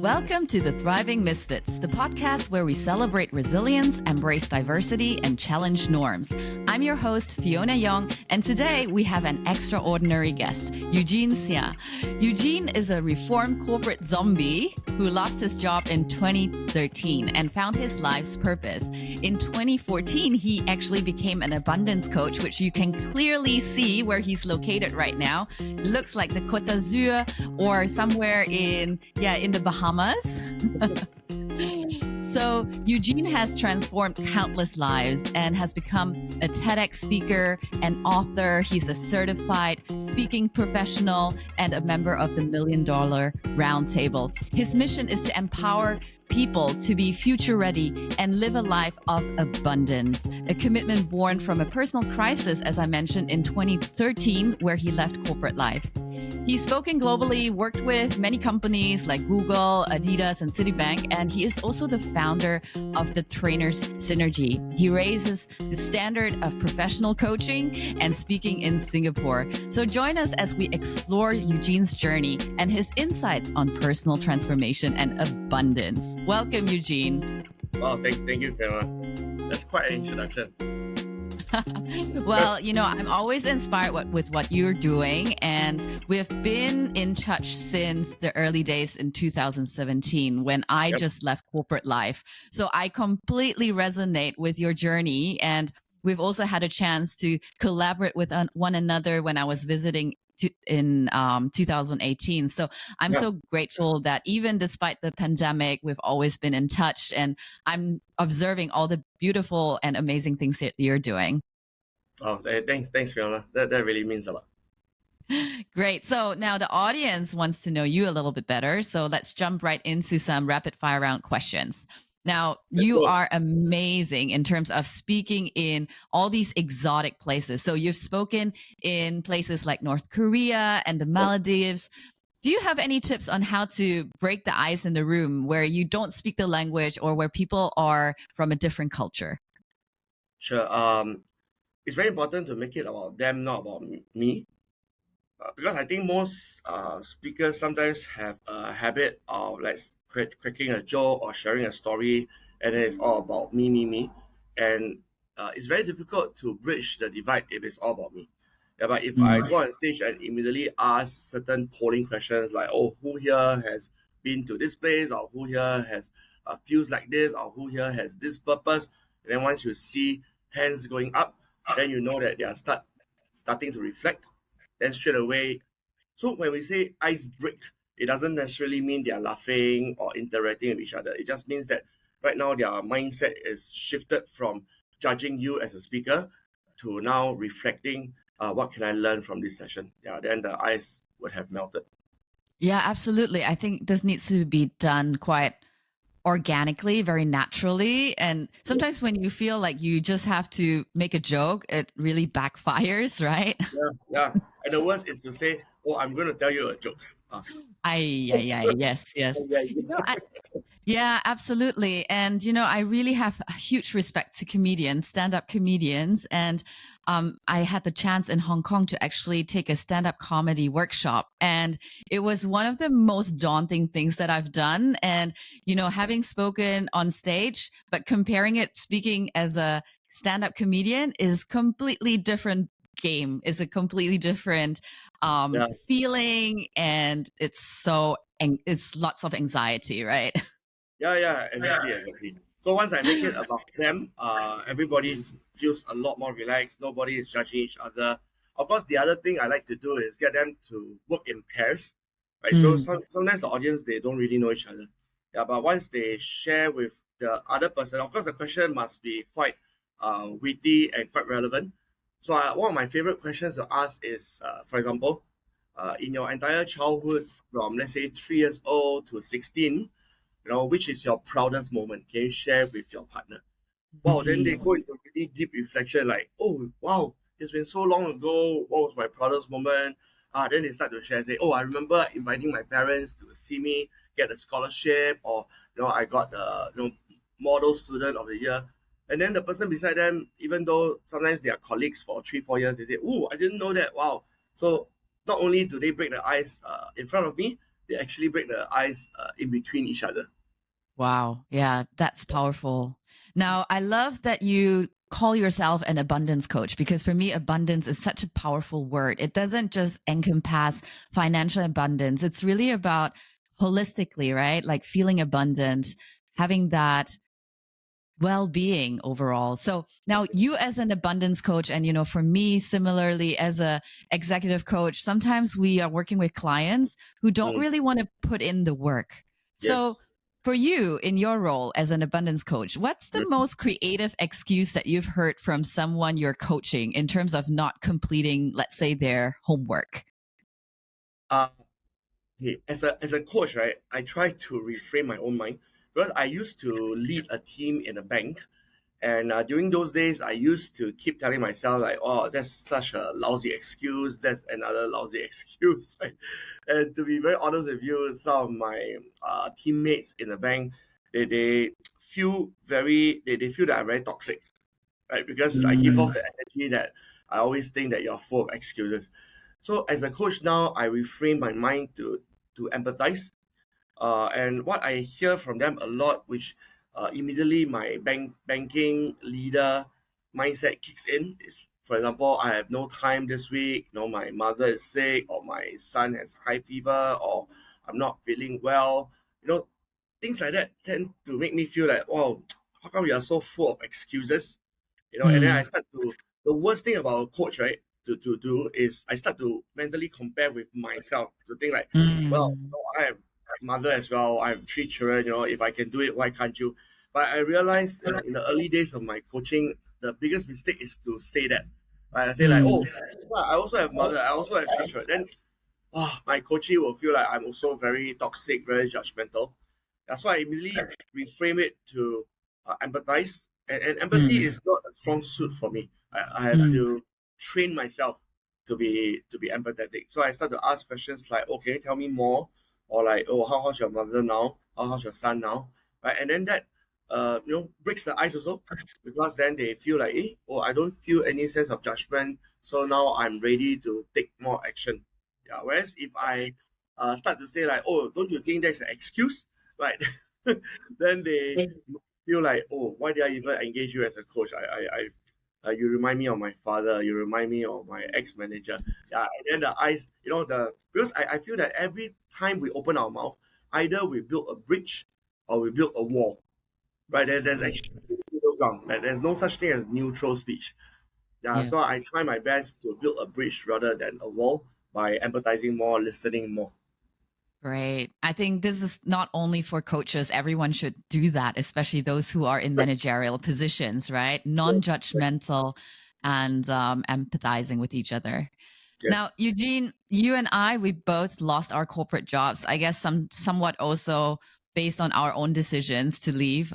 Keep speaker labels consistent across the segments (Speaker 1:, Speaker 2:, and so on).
Speaker 1: Welcome to the Thriving Misfits, the podcast where we celebrate resilience, embrace diversity, and challenge norms. I'm your host, Fiona Young, and today we have an extraordinary guest, Eugene Seah. Eugene is a reformed corporate zombie who lost his job in 2013 and found his life's purpose. In 2014, he actually became an abundance coach, which you can clearly see where he's located right now. It looks like the Côte d'Azur or somewhere in the Bahamas. So Eugene has transformed countless lives and has become a TEDx speaker, an author. He's a certified speaking professional and a member of the $1 Million Roundtable. His mission is to empower people to be future ready and live a life of abundance, a commitment born from a personal crisis, as I mentioned, in 2013, where he left corporate life. He's spoken globally, worked with many companies like Google, Adidas, and Citibank, and he is also the founder of the Trainers Synergy. He raises the standard of professional coaching and speaking in Singapore. So join us as we explore Eugene's journey and his insights on personal transformation and abundance. Welcome, Eugene.
Speaker 2: Wow, thank you, Fiona. That's quite an introduction.
Speaker 1: Well, I'm always inspired with what you're doing, and we've been in touch since the early days in 2017 when I just left corporate life. So I completely resonate with your journey, and we've also had a chance to collaborate with one another when I was visiting in 2018. So I'm so grateful that even despite the pandemic, we've always been in touch, and I'm observing all the beautiful and amazing things that you're doing.
Speaker 2: Oh, thanks, Fiona. That really means a lot.
Speaker 1: Great. So now the audience wants to know you a little bit better. So let's jump right into some rapid fire round questions. Now, you are amazing in terms of speaking in all these exotic places. So you've spoken in places like North Korea and the Maldives. Do you have any tips on how to break the ice in the room where you don't speak the language or where people are from a different culture?
Speaker 2: Sure. It's very important to make it about them, not about me. Because I think most speakers sometimes have a habit of cracking a joke or sharing a story, and then it's all about me. And it's very difficult to bridge the divide if it's all about me. Yeah, but if I go on stage and immediately ask certain polling questions like, oh, who here has been to this place, or who here has feels like this, or who here has this purpose, and then once you see hands going up, then you know that they are starting to reflect. Then straight away, so when we say ice break, it doesn't necessarily mean they are laughing or interacting with each other. It just means that right now their mindset is shifted from judging you as a speaker to now reflecting, what can I learn from this session? Yeah, then the ice would have melted.
Speaker 1: Yeah, absolutely. I think this needs to be done quite organically, very naturally. And sometimes when you feel like you just have to make a joke, it really backfires, right?
Speaker 2: Yeah. And the worst is to say, oh, I'm going to tell you a joke.
Speaker 1: Yes. Yeah, absolutely. And, I really have a huge respect to comedians, stand-up comedians. And I had the chance in Hong Kong to actually take a stand-up comedy workshop. And it was one of the most daunting things that I've done. And, having spoken on stage, but comparing it, speaking as a stand-up comedian is completely different game, is a completely different feeling. And it's lots of anxiety, right?
Speaker 2: Yeah, exactly. So once I make it about them, everybody feels a lot more relaxed. Nobody is judging each other. Of course, the other thing I like to do is get them to work in pairs, right? So sometimes the audience, they don't really know each other. Yeah, but once they share with the other person, of course, the question must be quite witty and quite relevant. So one of my favorite questions to ask is, for example, in your entire childhood from, let's say, 3 years old to 16, which is your proudest moment? Can you share with your partner? Wow, then they go into really deep reflection like, oh, wow, it's been so long ago. What was my proudest moment? Then they start to share, say, oh, I remember inviting my parents to see me get a scholarship, or, I got the model student of the year. And then the person beside them, even though sometimes they are colleagues for 3-4 years, they say, oh, I didn't know that. Wow. So not only do they break the ice in front of me, they actually break the ice in between each other.
Speaker 1: Wow. Yeah, that's powerful. Now, I love that you call yourself an abundance coach because for me, abundance is such a powerful word. It doesn't just encompass financial abundance, it's really about holistically, right? Like feeling abundant, having that well-being overall. So now you as an abundance coach and for me similarly as a executive coach, sometimes we are working with clients who don't
Speaker 2: Mm,
Speaker 1: really want to put in the work. So
Speaker 2: yes.
Speaker 1: for you in your role as an abundance coach, what's the
Speaker 2: Mm.
Speaker 1: most creative excuse that you've heard from someone you're coaching in terms of not completing, let's say, their homework?
Speaker 2: Uh, okay. As a coach, right, I try to reframe my own mind because I used to lead a team in a bank. And during those days, I used to keep telling myself like, "Oh, that's such a lousy excuse. That's another lousy excuse." Right? And to be very honest with you, some of my teammates in the bank, they feel they feel that I'm very toxic, right? Because I give off
Speaker 1: Mm,
Speaker 2: the energy that I always think that you're full of excuses. So as a coach now, I reframe my mind to empathize, and what I hear from them a lot, which immediately my banking leader mindset kicks in, is, for example, I have no time this week. My mother is sick, or my son has high fever, or I'm not feeling well. Things like that tend to make me feel like, wow, how come you are so full of excuses? And then I
Speaker 1: mm,
Speaker 2: start to, the worst thing about a coach, right, to do is I start to mentally compare with myself to think like, well,
Speaker 1: mm,
Speaker 2: I have mother as well. I have three children. If I can do it, why can't you? But I realized, in the early days of my coaching, the biggest mistake is to say that. Right? I say like,
Speaker 1: mm,
Speaker 2: oh, well, I also have mother. I also have three children. Then, my coachee will feel like I'm also very toxic, very judgmental. That's why I immediately reframe it to empathize. And empathy
Speaker 1: mm,
Speaker 2: is not a strong suit for me. I have
Speaker 1: mm,
Speaker 2: to train myself to be empathetic. So I start to ask questions like, "Oh, can you tell me more?" Or like, "Oh, how's your mother now? How's your son now?" Right? And then that breaks the ice also, because then they feel like, I don't feel any sense of judgment. So now I'm ready to take more action. Yeah. Whereas if I start to say like, "Oh, don't you think that's an excuse?" Right? Then they feel like, "Oh, why did I even engage you as a coach? You remind me of my father. You remind me of my ex-manager." Yeah. And then the eyes, because I feel that every time we open our mouth, either we build a bridge or we build a wall. Right? There's actually no middle ground. Like, there's no such thing as neutral speech. Yeah.
Speaker 1: yeah.
Speaker 2: So I try my best to build a bridge rather than a wall by empathizing more, listening more.
Speaker 1: Great. I think this is not only for coaches, everyone should do that, especially those who are in managerial positions, right? Non
Speaker 2: Yes.
Speaker 1: judgmental and empathizing with each other. Now,
Speaker 2: Yes.
Speaker 1: Eugene, you and I, we both lost our corporate jobs. I guess somewhat also based on our own decisions to leave.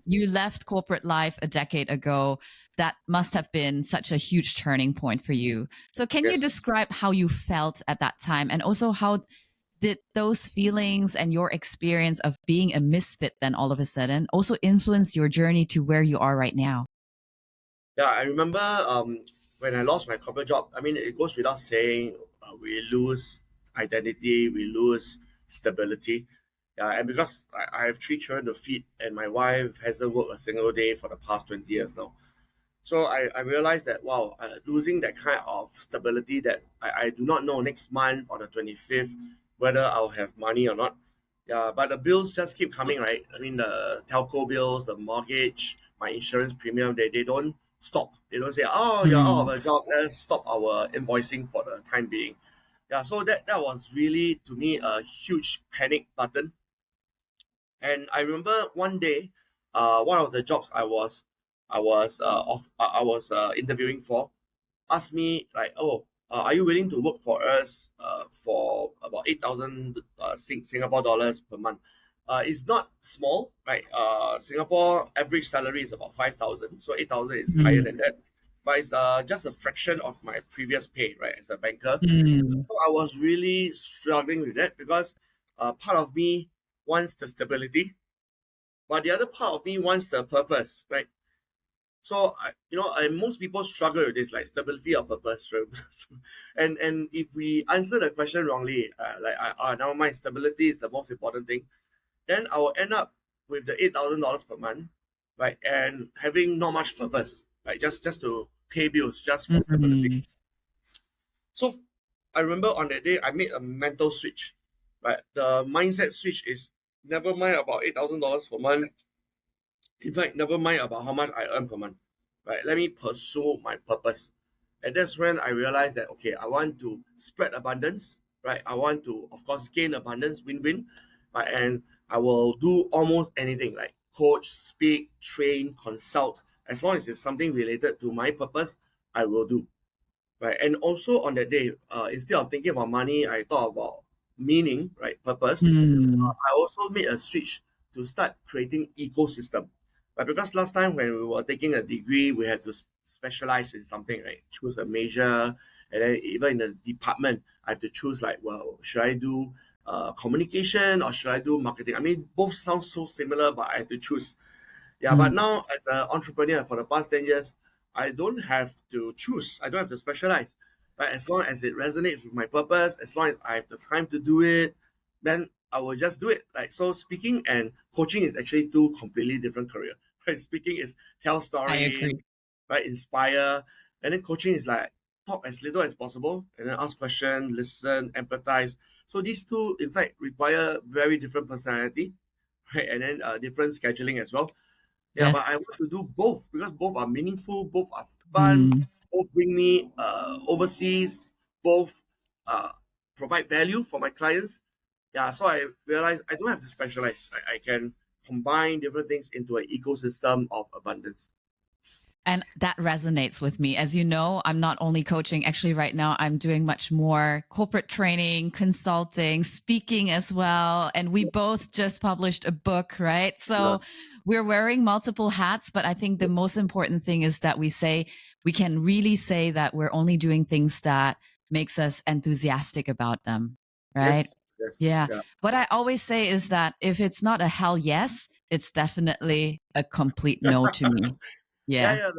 Speaker 1: You left corporate life a decade ago. That must have been such a huge turning point for you. So, can you
Speaker 2: Yes.
Speaker 1: describe how you felt at that time, and also how did those feelings and your experience of being a misfit then all of a sudden also influence your journey to where you are right now?
Speaker 2: Yeah, I remember when I lost my corporate job. I mean, it goes without saying, we lose identity, we lose stability. Yeah, and because I have three children to feed, and my wife hasn't worked a single day for the past 20 years now. So I realized that, wow, losing that kind of stability, that I do not know next month on the 25th whether I'll have money or not. Yeah, but the bills just keep coming, right? I mean, the telco bills, the mortgage, my insurance premium, they don't stop. They don't say, "Oh, you're out of
Speaker 1: Mm,
Speaker 2: a job, let's stop our invoicing for the time being." Yeah, so that was really, to me, a huge panic button. And I remember one day, one of the jobs I was interviewing for asked me like, "Oh, are you willing to work for us for about 8,000 Singapore dollars per month?" It's not small, right? Singapore average salary is about 5,000, so 8,000 is higher than
Speaker 1: mm,
Speaker 2: that. But it's just a fraction of my previous pay, right, as a banker.
Speaker 1: mm,
Speaker 2: So I was really struggling with that because part of me wants the stability, but the other part of me wants the purpose, right? So and most people struggle with this, like stability of purpose. And if we answer the question wrongly, now my stability is the most important thing, then I will end up with the $8,000 per month, right? And having not much purpose, right? Just to pay bills, just for stability.
Speaker 1: Mm-hmm.
Speaker 2: So I remember on that day I made a mental switch, right? The mindset switch is never mind about $8,000 per month. In fact, never mind about how much I earn per month, right? Let me pursue my purpose. And that's when I realized that, okay, I want to spread abundance, right? I want to, of course, gain abundance, win-win, right? And I will do almost anything like coach, speak, train, consult. As long as it's something related to my purpose, I will do, right? And also on that day, instead of thinking about money, I thought about meaning, right? Purpose.
Speaker 1: Mm.
Speaker 2: I also made a switch to start creating ecosystem. But because last time when we were taking a degree, we had to specialize in something, right? Choose a major, and then even in the department, I have to choose like, well, should I do communication or should I do marketing? I mean, both sound so similar, but I had to choose. Yeah, but
Speaker 1: Mm.
Speaker 2: now as an entrepreneur for the past 10 years, I don't have to choose. I don't have to specialize. But as long as it resonates with my purpose, as long as I have the time to do it, then I will just do it. Like so speaking and coaching is actually two completely different career. Right? Speaking is tell
Speaker 1: I
Speaker 2: story,
Speaker 1: agree.
Speaker 2: right? Inspire. And then coaching is like talk as little as possible and then ask questions, listen, empathize. So these two in fact require very different personality, right? And then different scheduling as well. Yeah, but I
Speaker 1: Yes.
Speaker 2: want to do both because both are meaningful, both are fun,
Speaker 1: Mm.
Speaker 2: both bring me overseas, both uh, provide value for my clients. Yeah, so I realized I don't have to specialize. I can combine different things into an ecosystem of abundance.
Speaker 1: And that resonates with me. As you know, I'm not only coaching, actually, right now, I'm doing much more corporate training, consulting, speaking as well. And we both just published a book, right?
Speaker 2: Yeah,
Speaker 1: So we're wearing multiple hats. But I think the most important thing is that we can really say that we're only doing things that makes us enthusiastic about them, right?
Speaker 2: yes, yes,
Speaker 1: Yeah.
Speaker 2: yeah,
Speaker 1: What I always say is that if it's not a hell yes, it's definitely a complete no to me.
Speaker 2: yeah,
Speaker 1: Yeah.
Speaker 2: yeah.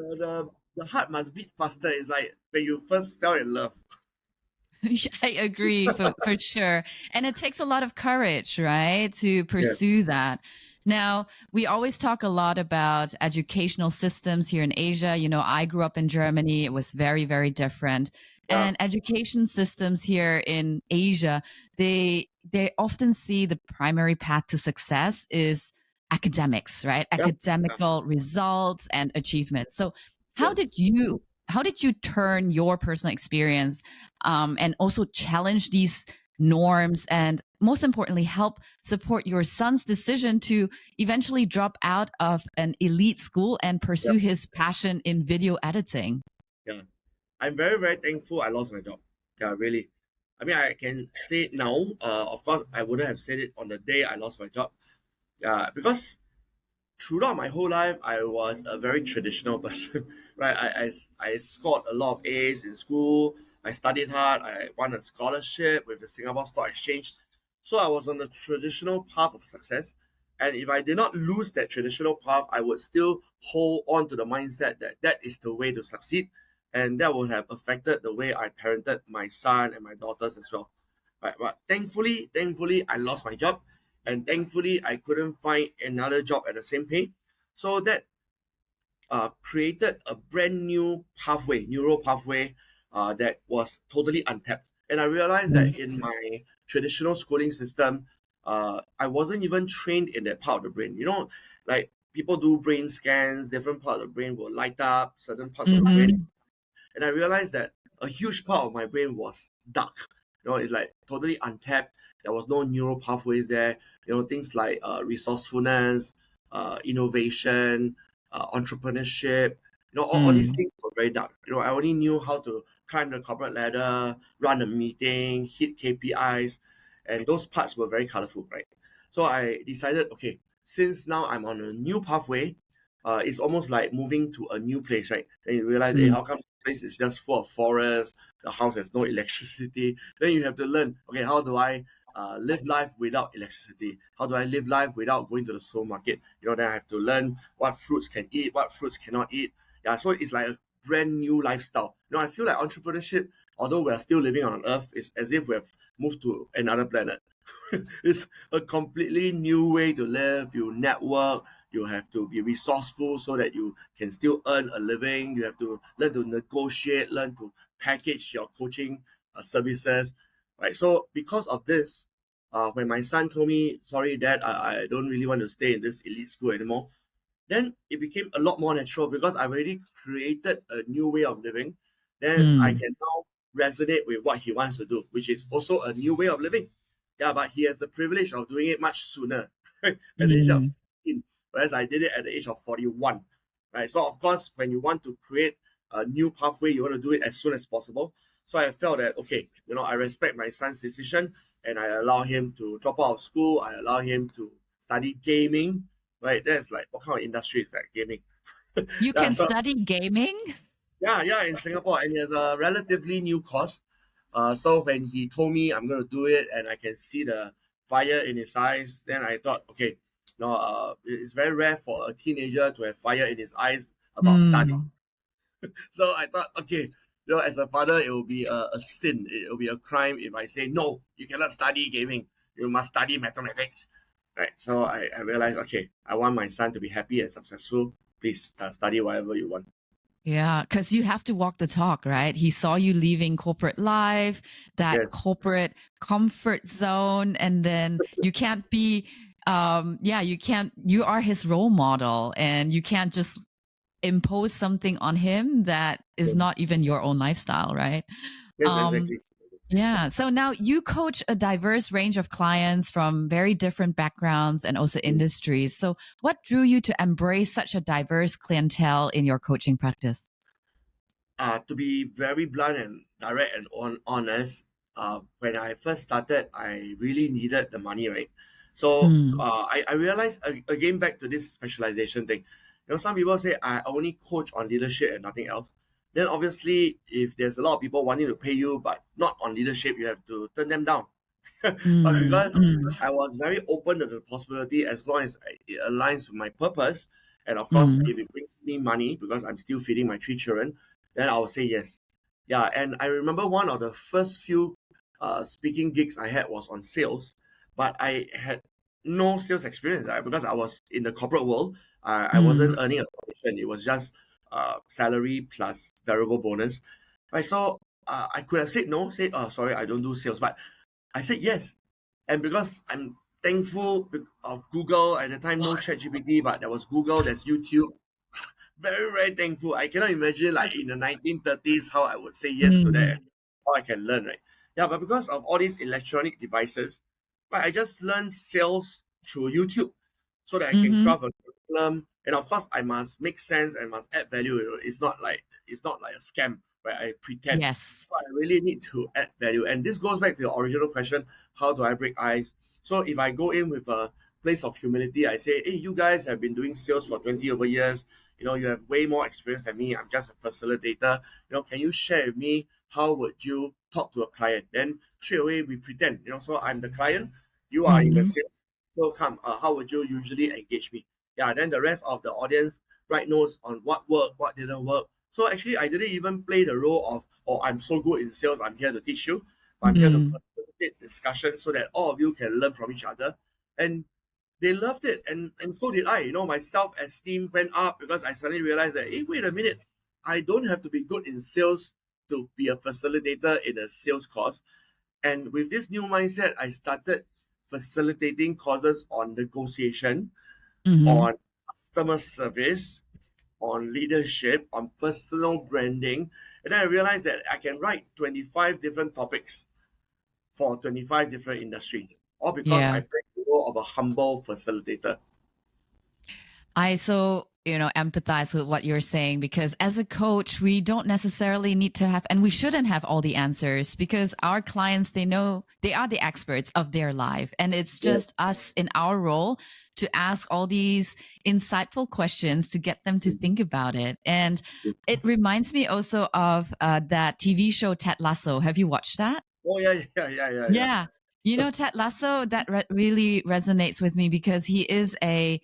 Speaker 2: The heart must beat faster. It's like when you first fell in love.
Speaker 1: I agree for sure. And it takes a lot of courage, right, to
Speaker 2: Yes,
Speaker 1: pursue that. Now, we always talk a lot about educational systems here in Asia. You know, I grew up in Germany. It was very, very different.
Speaker 2: yeah,
Speaker 1: And education systems here in Asia, they often see the primary path to success is academics, right?
Speaker 2: yeah, yeah,
Speaker 1: Academical results and achievements. So, how
Speaker 2: yes.
Speaker 1: did you how did you turn your personal experience and also challenge these norms and most importantly help support your son's decision to eventually drop out of an elite school and
Speaker 2: Yeah,
Speaker 1: pursue his passion in video editing?
Speaker 2: yeah. I'm very, very thankful I lost my job. Yeah, really. I mean, I can say it now. Of course, I wouldn't have said it on the day I lost my job. Yeah, because throughout my whole life, I was a very traditional person, right? I scored a lot of A's in school. I studied hard. I won a scholarship with the Singapore Stock Exchange. So I was on the traditional path of success. And if I did not lose that traditional path, I would still hold on to the mindset that that is the way to succeed. And that would have affected the way I parented my son and my daughters as well. Right, but thankfully, I lost my job and thankfully I couldn't find another job at the same pay. So that created a brand new pathway, neural pathway that was totally untapped. And I realized that in my traditional schooling system, I wasn't even trained in that part of the brain. You know, like people do brain scans, different parts of the brain will light up, certain parts of the brain,
Speaker 1: Mm-hmm.
Speaker 2: and I realized that a huge part of my brain was dark. It's like totally untapped. There was no neural pathways there. Things like resourcefulness, innovation, entrepreneurship. All these
Speaker 1: Mm.
Speaker 2: things were very dark. I only knew how to climb the corporate ladder, run a meeting, hit KPIs, and those parts were very colorful, right? So I decided, okay, since now I'm on a new pathway, it's almost like moving to a new place, right? Then you realize, hey,
Speaker 1: Mm.
Speaker 2: how come this place is just full of forest? The house has no electricity. Then you have to learn, okay, how do I live life without electricity? How do I live life without going to the supermarket? Then I have to learn what fruits can eat, what fruits cannot eat. Yeah, so it's like a brand new lifestyle. I feel like entrepreneurship, although we are still living on Earth, is as if we have moved to another planet. It's a completely new way to live. You network, you have to be resourceful so that you can still earn a living. You have to learn to negotiate, learn to package your coaching services, right? So because of this, when my son told me, sorry, Dad, I don't really want to stay in this elite school anymore, then it became a lot more natural because I've already created a new way of living. Then I
Speaker 1: Mm,
Speaker 2: can now resonate with what he wants to do, which is also a new way of living. Yeah, but he has the privilege of doing it much sooner, at the age of
Speaker 1: mm.
Speaker 2: 16, whereas I did it at the age of 41. Right. So of course, when you want to create a new pathway, you want to do it as soon as possible. So I felt that okay, I respect my son's decision and I allow him to drop out of school. I allow him to study gaming, right? That's like what kind of industry is that, gaming?
Speaker 1: You
Speaker 2: Yeah,
Speaker 1: can
Speaker 2: so
Speaker 1: study gaming?
Speaker 2: yeah, in Singapore, and it's a relatively new course. So when he told me I'm gonna do it, and I can see the fire in his eyes, then I thought, okay, it's very rare for a teenager to have fire in his eyes about study.
Speaker 1: Mm.
Speaker 2: So I thought, okay, as a father, it will be a sin. It will be a crime if I say no. You cannot study gaming. You must study mathematics. Right. So I realized, okay, I want my son to be happy and successful. Please study whatever you want.
Speaker 1: Yeah, because you have to walk the talk, right? He saw you leaving corporate life, that
Speaker 2: Yes.
Speaker 1: corporate comfort zone, and then you can't be, you can't, you are his role model, and you can't just impose something on him that is
Speaker 2: Yes,
Speaker 1: not even your own lifestyle, right?
Speaker 2: yes,
Speaker 1: Um,
Speaker 2: exactly.
Speaker 1: yeah. So now you coach a diverse range of clients from very different backgrounds and also industries. So what drew you to embrace such a diverse clientele in your coaching practice?
Speaker 2: To be very blunt and direct and honest, when I first started, I really needed the money, right? So
Speaker 1: Mm,
Speaker 2: I realized again back to this specialization thing. Some people say I only coach on leadership and nothing else. Then obviously, if there's a lot of people wanting to pay you but not on leadership, you have to turn them down. But
Speaker 1: mm,
Speaker 2: because
Speaker 1: mm,
Speaker 2: I was very open to the possibility as long as it aligns with my purpose, and of course,
Speaker 1: mm,
Speaker 2: if it brings me money because I'm still feeding my 3 children, then I will say yes. Yeah, and I remember one of the first few speaking gigs I had was on sales, but I had no sales experience, right? Because I was in the corporate world. I wasn't
Speaker 1: mm,
Speaker 2: earning a commission. It was just salary plus variable bonus. Right, so I could have said no, said, oh, sorry, I don't do sales. But I said yes. And because I'm thankful of Google at the time, no ChatGPT, but there was Google, there's YouTube. Very, very thankful. I cannot imagine like in the 1930s how I would say yes to that,
Speaker 1: mm,
Speaker 2: how I can learn, right? Yeah, but because of all these electronic devices, right, I just learned sales through YouTube so that I can
Speaker 1: mm-hmm.
Speaker 2: craft a curriculum. And of course, I must make sense and must add value. It's not like a scam where I pretend.
Speaker 1: Yes.
Speaker 2: So I really need to add value. And this goes back to your original question: how do I break ice? So if I go in with a place of humility, I say, hey, you guys have been doing sales for 20 over years. You have way more experience than me. I'm just a facilitator. Can you share with me how would you talk to a client? Then straight away we pretend, so I'm the client, you are in the
Speaker 1: Mm-hmm.
Speaker 2: sales. So come, how would you usually engage me? Yeah, then the rest of the audience write notes on what worked, what didn't work. So actually, I didn't even play the role of, oh, I'm so good in sales, I'm here to teach you. I'm here to
Speaker 1: Mm,
Speaker 2: facilitate discussion so that all of you can learn from each other. And they loved it, and so did I. My self-esteem went up because I suddenly realized that, hey, wait a minute, I don't have to be good in sales to be a facilitator in a sales course. And with this new mindset, I started facilitating courses on negotiation,
Speaker 1: mm-hmm.
Speaker 2: on customer service, on leadership, on personal branding. And then I realized that I can write 25 different topics for 25 different industries, all because I
Speaker 1: Yeah.
Speaker 2: play the role of a humble facilitator.
Speaker 1: I so, empathize with what you're saying because as a coach, we don't necessarily need to have, and we shouldn't have all the answers because our clients, they know they are the experts of their life. And it's
Speaker 2: Yeah.
Speaker 1: just us in our role to ask all these insightful questions to get them to think about it. And it reminds me also of that TV show, Ted Lasso. Have you watched that?
Speaker 2: Oh yeah, yeah, yeah, yeah, yeah.
Speaker 1: Yeah. You know, Ted Lasso, that really resonates with me because he is an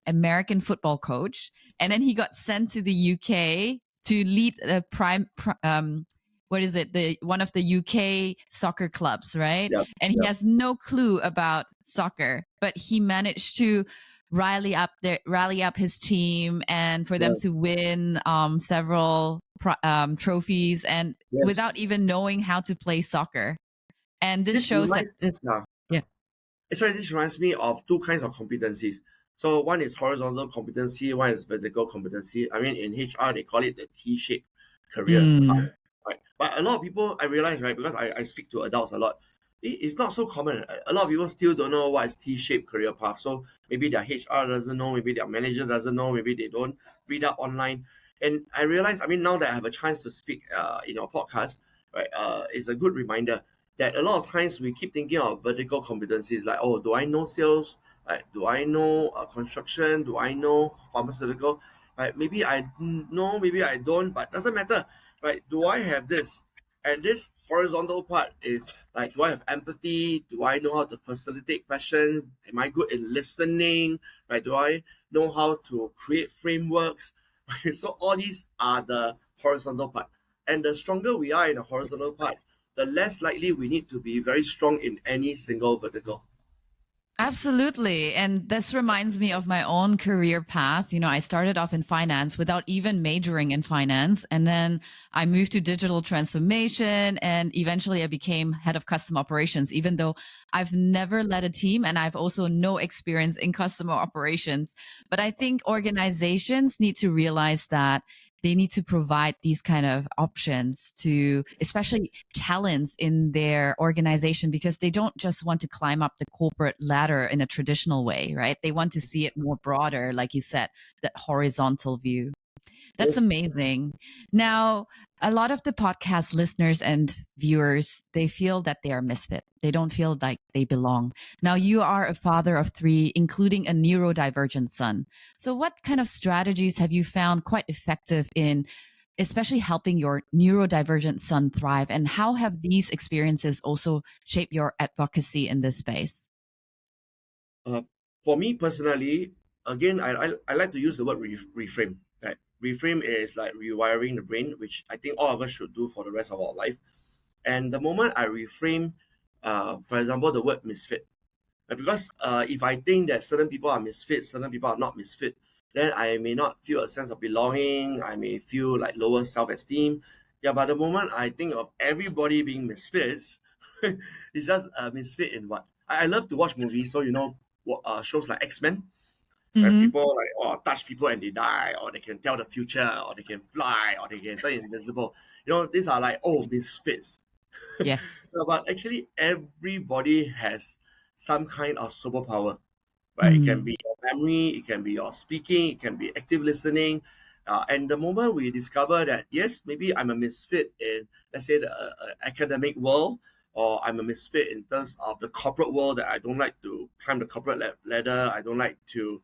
Speaker 1: American football coach, and then he got sent to the UK to lead a what is it, the one of the UK soccer clubs, right?
Speaker 2: Yep,
Speaker 1: And he
Speaker 2: yep,
Speaker 1: has no clue about soccer, but he managed to rally up his team and for them
Speaker 2: yeah,
Speaker 1: to win several trophies and
Speaker 2: yes.
Speaker 1: without even knowing how to play soccer. And this
Speaker 2: This
Speaker 1: shows that
Speaker 2: reminds,
Speaker 1: it's,
Speaker 2: yeah.
Speaker 1: yeah.
Speaker 2: Sorry, this reminds me of two kinds of competencies. So one is horizontal competency, one is vertical competency. I mean, in HR, they call it the T-shaped career path,
Speaker 1: Mm,
Speaker 2: right? But a lot of people, I realize, right, because I speak to adults a lot, it's not so common. A lot of people still don't know what is T-shaped career path. So maybe their HR doesn't know, maybe their manager doesn't know, maybe they don't read up online. And I realize, I mean, now that I have a chance to speak in our podcast, right, it's a good reminder that a lot of times we keep thinking of vertical competencies like, oh, do I know sales? Like, do I know construction? Do I know pharmaceutical? Right? Maybe I know, maybe I don't, but doesn't matter. Right? Do I have this? And this horizontal part is like, do I have empathy? Do I know how to facilitate questions? Am I good in listening? Right? Do I know how to create frameworks? Right? So all these are the horizontal part. And the stronger we are in the horizontal part, the less likely we need to be very strong in any single vertical.
Speaker 1: absolutely. And this reminds me of my own career path. You know, I started off in finance without even majoring in finance. And then I moved to digital transformation and eventually I became head of custom operations, even though I've never led a team and I've also no experience in customer operations. But I think organizations need to realize that they need to provide these kind of options to especially talents in their organization because they don't just want to climb up the corporate ladder in a traditional way, right? They want to see it more broader, like you said, that horizontal view. That's
Speaker 2: Yes.
Speaker 1: amazing. Now, a lot of the podcast listeners and viewers, they feel that they are misfit. They don't feel like they belong. Now, you are a father of three, including a neurodivergent son. So, what kind of strategies have you found quite effective in especially helping your neurodivergent son thrive? And how have these experiences also shaped your advocacy in this space?
Speaker 2: Uh, for me personally, again, I like to use the word reframe. Right? Reframe is like rewiring the brain, which I think all of us should do for the rest of our life. And the moment I reframe, for example, the word misfit, because if I think that certain people are misfit, certain people are not misfit, then I may not feel a sense of belonging. I may feel like lower self-esteem. Yeah, but the moment I think of everybody being misfits, it's just a misfit in what? I love to watch movies, so shows like X-Men, where
Speaker 1: Mm-hmm.
Speaker 2: people like touch people and they die, or they can tell the future, or they can fly, or they can turn invisible. These are like misfits.
Speaker 1: Yes.
Speaker 2: No, but actually, everybody has some kind of superpower, right? It can
Speaker 1: Mm.
Speaker 2: be your memory, it can be your speaking, it can be active listening. And the moment we discover that, yes, maybe I'm a misfit in, let's say, the academic world, or I'm a misfit in terms of the corporate world, that I don't like to climb the corporate ladder, I don't like to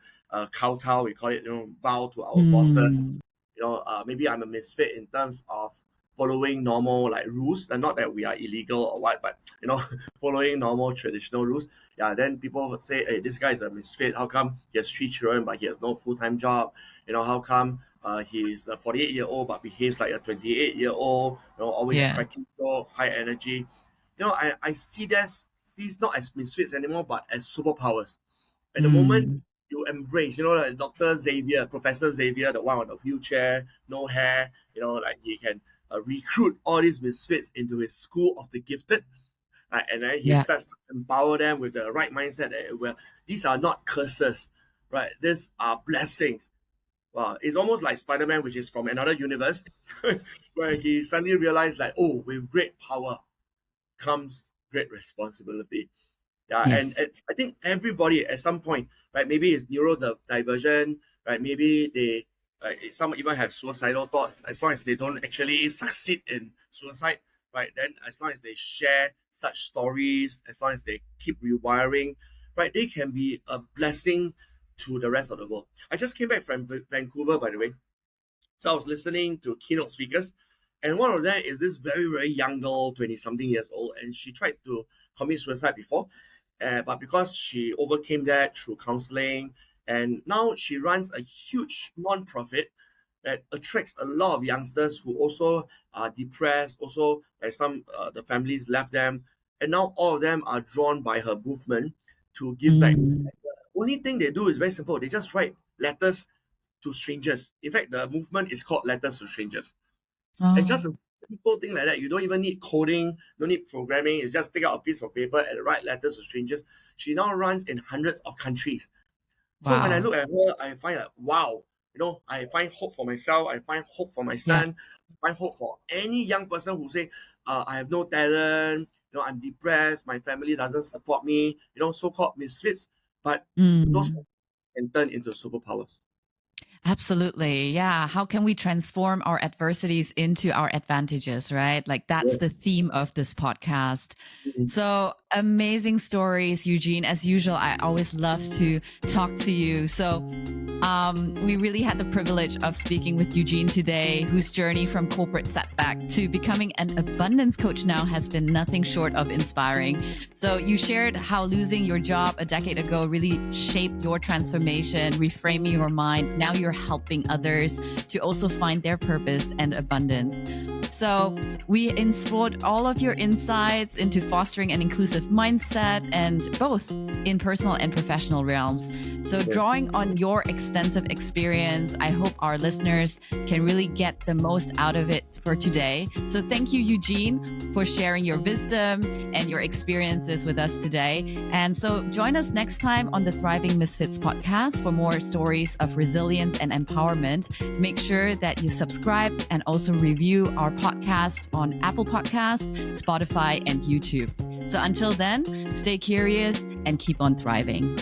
Speaker 2: kowtow, we call it, bow to our bosses.
Speaker 1: Mm.
Speaker 2: Maybe I'm a misfit in terms of following normal like rules, and not that we are illegal or what, but following normal traditional rules. Yeah, then people would say, hey, this guy is a misfit. How come he has three children but he has no full-time job? How come he's a 48-year-old but behaves like a 28-year-old, always
Speaker 1: Yeah.
Speaker 2: cracking joke, high energy. I see these not as misfits anymore, but as superpowers. At the moment
Speaker 1: Mm.
Speaker 2: you embrace, like Dr. Xavier, Professor Xavier, the one on the wheelchair, no hair, like he can recruit all these misfits into his school of the gifted, right? And then he
Speaker 1: Yeah.
Speaker 2: starts to empower them with the right mindset that, well, these are not curses, right? These are blessings. Wow, it's almost like Spider-Man, which is from another universe, where he suddenly realized, like, oh, with great power comes great responsibility. Yeah, and
Speaker 1: Yes.
Speaker 2: I think everybody at some point, right? Maybe it's neurodivergent, right? Maybe some even have suicidal thoughts. As long as they don't actually succeed in suicide, right? Then as long as they share such stories, as long as they keep rewiring, right? They can be a blessing to the rest of the world. I just came back from Vancouver, by the way. So I was listening to keynote speakers, And one of them is this very, very young girl, 20 something years old, and she tried to commit suicide before. But because she overcame that through counseling, and now she runs a huge non-profit that attracts a lot of youngsters who also are depressed, also like some the families left them, and now all of them are drawn by her movement to give back.
Speaker 1: Mm.
Speaker 2: The only thing they do is very simple. They just write letters to strangers. In fact, the movement is called Letters to Strangers. And just a
Speaker 1: Oh,
Speaker 2: simple thing like that, you don't even need coding, don't need programming. It's just take out a piece of paper and write letters to strangers. She now runs in hundreds of countries. So when I
Speaker 1: wow.
Speaker 2: look at her, I find like, wow, I find hope for myself. I find hope for my
Speaker 1: Yeah.
Speaker 2: son. I find hope for any young person who say, I have no talent, I'm depressed, my family doesn't support me, so-called misfits. But those
Speaker 1: Mm.
Speaker 2: can turn into superpowers.
Speaker 1: Absolutely. Yeah. How can we transform our adversities into our advantages, right? Like that's
Speaker 2: Yeah.
Speaker 1: the theme of this podcast.
Speaker 2: Mhm.
Speaker 1: So amazing stories, Eugene. As usual, I always love to talk to you. So we really had the privilege of speaking with Eugene today, whose journey from corporate setback to becoming an abundance coach now has been nothing short of inspiring. So you shared how losing your job a decade ago really shaped your transformation, reframing your mind. Now you're helping others to also find their purpose and abundance. So we explored all of your insights into fostering an inclusive mindset and both in personal and professional realms. So
Speaker 2: Yeah.
Speaker 1: drawing on your extensive experience, I hope our listeners can really get the most out of it for today. So thank you, Eugene, for sharing your wisdom and your experiences with us today. And so join us next time on the Thriving Misfits podcast for more stories of resilience and empowerment. Make sure that you subscribe and also review our podcast on Apple Podcasts, Spotify, and YouTube. So until then, stay curious and keep on thriving.